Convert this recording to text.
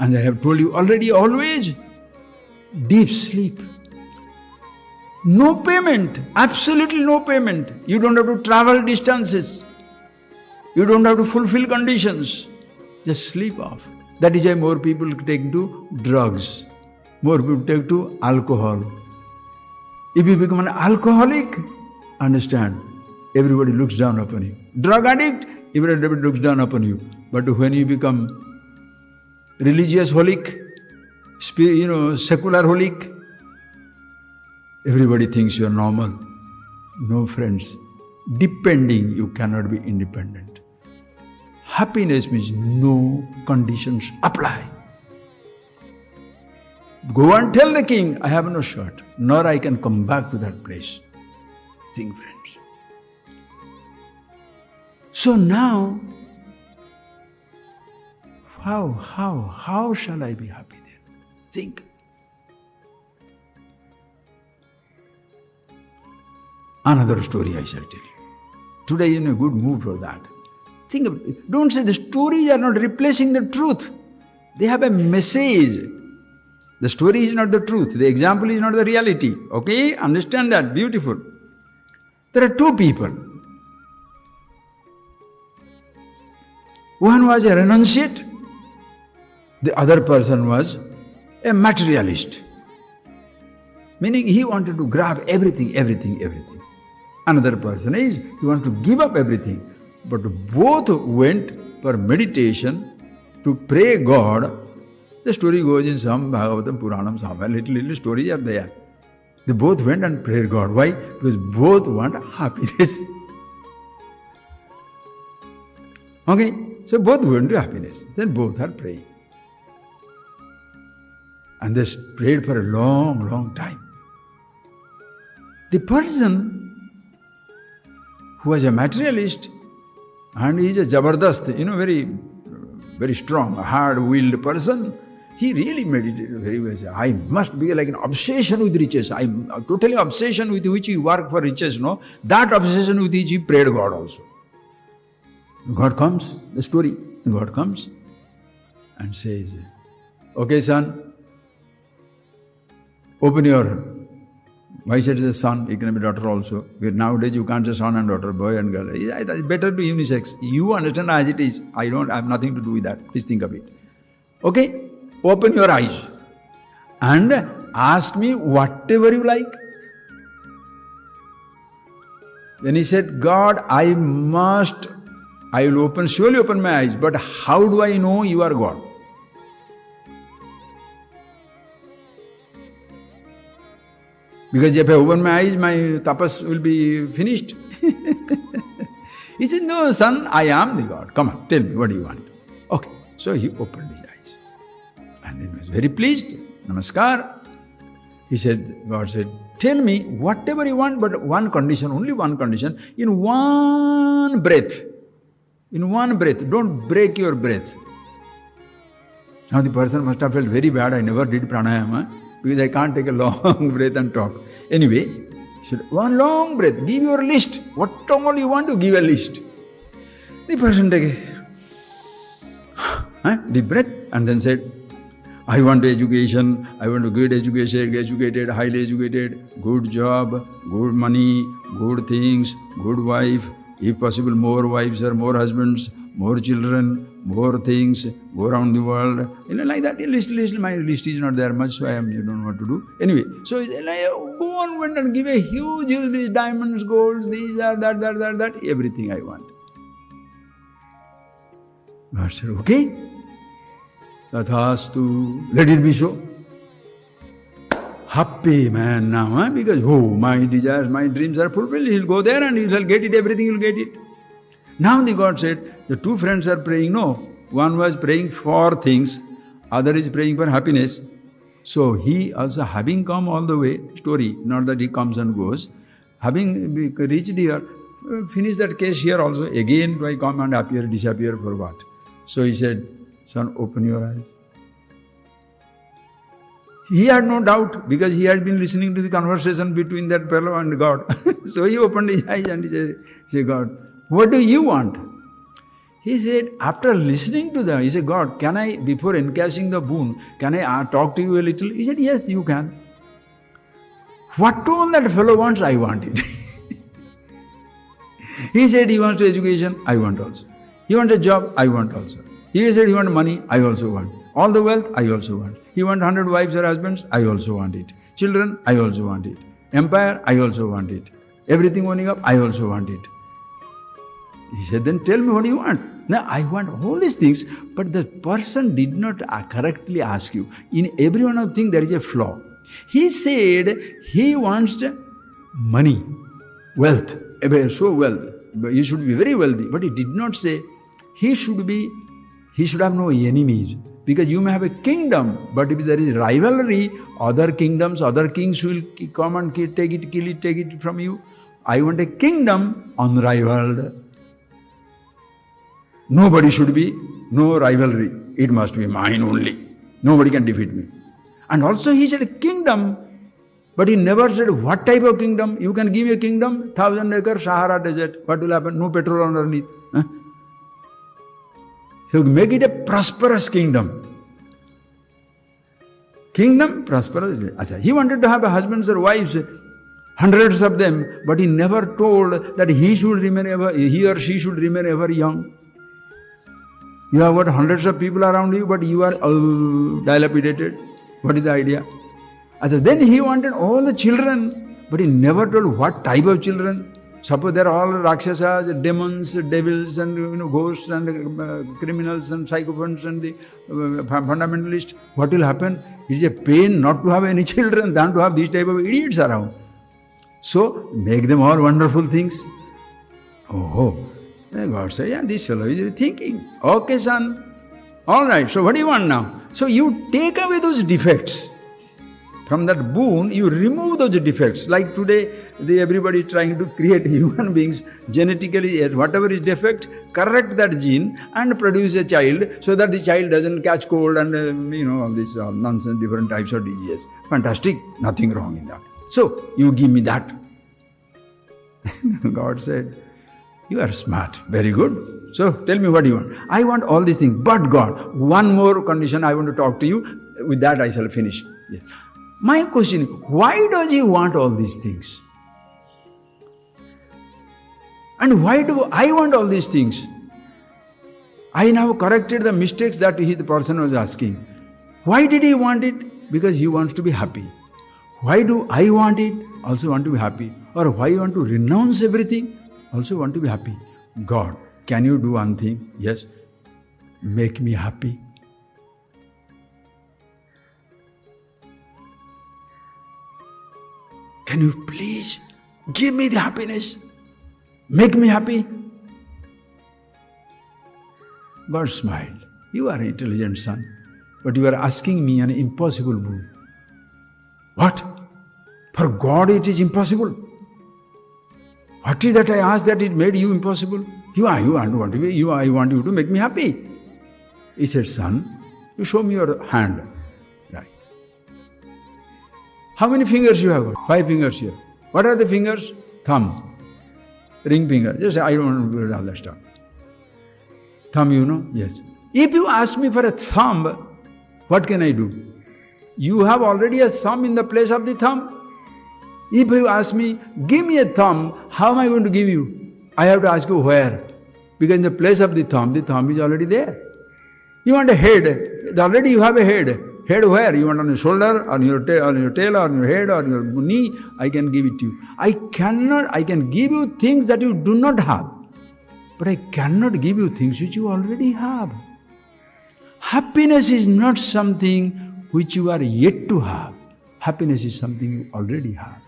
And I have told you already, always deep sleep. No payment, absolutely no payment. You don't have to travel distances. You don't have to fulfill conditions. Just sleep off. That is why more people take to drugs. More people take to alcohol. If you become an alcoholic, understand, everybody looks down upon you. Drug addict, everybody looks down upon you. But when you become religious holic, secular holic, everybody thinks you are normal. No, friends. Depending, you cannot be independent. Happiness means no conditions apply. Go and tell the king, I have no shirt, nor I can come back to that place. Think, friends. So now, how shall I be happy then? Think. Another story I shall tell you. Today I am in a good mood for that. Think of it. Don't say the stories are not replacing the truth. They have a message. The story is not the truth. The example is not the reality. Okay? Understand that. Beautiful. There are two people. One was a renunciate. The other person was a materialist. Meaning he wanted to grab everything. Another person is, he wants to give up everything. But both went for meditation to pray God. The story goes in some Bhagavatam, Puranam, somewhere, little stories are there. They both went and prayed God. Why? Because both want happiness. Okay? So both went to happiness. Then both are praying. And they prayed for a long time. The person who was a materialist and he is a Jabardast, very strong, hard-willed person, he really meditated very well. I must be like an obsession with riches. I'm totally obsession with which he worked for riches, no? That obsession with which he prayed God also. God comes, the story, God comes and says, okay son, open your... Why said the son, it can be daughter also. Because nowadays you can't say son and daughter, boy and girl. It's better to unisex. You understand as it is. I have nothing to do with that. Please think of it. Okay? Open your eyes and ask me whatever you like. Then he said, God, I will surely open my eyes, but how do I know you are God? Because if I open my eyes, my tapas will be finished. He said, no, son, I am the God. Come on, tell me, what do you want? Okay. So he opened his eyes. And he was very pleased. Namaskar. He said, God said, tell me whatever you want, but one condition, only one condition. In one breath, don't break your breath. Now the person must have felt very bad. I never did pranayama because I can't take a long breath and talk. Anyway, he said, one long breath, give your list. What all you want to give a list. The person took a deep breath and then said, I want education, I want a good education, educated, highly educated, good job, good money, good things, good wife, if possible more wives or more husbands, more children, more things, go around the world. Like that, list, my list is not there much, so you don't know what to do. Anyway, so go on, went and give a huge list, diamonds, golds, these, that, everything I want. God said, okay. Tathastu, let it be so. Happy man now, because my desires, my dreams are fulfilled. He'll go there and he'll get it, everything he'll get it. Now the God said, the two friends are praying, no. One was praying for things, other is praying for happiness. So he also, having come all the way, story, not that he comes and goes, having reached here, finish that case here also, again do I come and appear, disappear for what? So he said, son, open your eyes. He had no doubt because he had been listening to the conversation between that fellow and God. So he opened his eyes and he said, God, what do you want? He said, after listening to them, he said, God, can I, before encashing the boon, can I talk to you a little? He said, yes, you can. What all that fellow wants, I want it. He said he wants education, I want also. He wants a job, I want also. He said he wants money, I also want. All the wealth, I also want. He wants 100 wives or husbands, I also want it. Children, I also want it. Empire, I also want it. Everything owning up, I also want it. He said, then tell me what you want. Now, I want all these things, but the person did not correctly ask you. In every one of the things, there is a flaw. He said he wants money, wealth, so wealth. He should be very wealthy, but he did not say he should have no enemies. Because you may have a kingdom, but if there is rivalry, other kingdoms, other kings will come and take it, kill it, take it from you. I want a kingdom unrivaled. Nobody should be, no rivalry. It must be mine only. Nobody can defeat me. And also he said kingdom, but he never said what type of kingdom. You can give me a kingdom, 1,000-acre Sahara desert. What will happen? No petrol underneath. Huh? So make it a prosperous kingdom. Kingdom, prosperous. He wanted to have husbands or wives, hundreds of them, but he never told that he or she should remain ever young. You have got hundreds of people around you, but you are dilapidated. What is the idea? Then he wanted all the children, but he never told what type of children. Suppose they are all Rakshasas, demons, devils, and ghosts, and criminals, and psychopaths, and the fundamentalists. What will happen? It is a pain not to have any children than to have these type of idiots around. So make them all wonderful things. Oh, God said, yeah, this fellow is thinking. Okay, son. All right, so what do you want now? So you take away those defects. From that boon, you remove those defects. Like today, everybody is trying to create human beings genetically, whatever is defect, correct that gene and produce a child so that the child doesn't catch cold and all this nonsense, different types of diseases. Fantastic, nothing wrong in that. So you give me that. God said, you are smart, very good. So tell me what you want. I want all these things, but God, one more condition I want to talk to you. With that I shall finish. Yes. My question is, why does he want all these things? And why do I want all these things? I now corrected the mistakes that the person was asking. Why did he want it? Because he wants to be happy. Why do I want it? Also want to be happy. Or why you want to renounce everything? Also want to be happy. God, can you do one thing? Yes. Make me happy. Can you please give me the happiness? Make me happy. God smiled. You are an intelligent son, but you are asking me an impossible boon. What? For God it is impossible. What is that I asked that it made you impossible? I want you to make me happy. He said, son, you show me your hand. Right. How many fingers you have? 5 fingers here. What are the fingers? Thumb, ring finger. Just I don't want to do all that stuff. Thumb, you know? Yes. If you ask me for a thumb, what can I do? You have already a thumb in the place of the thumb. If you ask me, give me a thumb, how am I going to give you? I have to ask you where. Because in the place of the thumb is already there. You want a head, already you have a head. Head where? You want on your shoulder, on your tail, on your head, on your knee? I can give it to you. I can give you things that you do not have. But I cannot give you things which you already have. Happiness is not something which you are yet to have. Happiness is something you already have.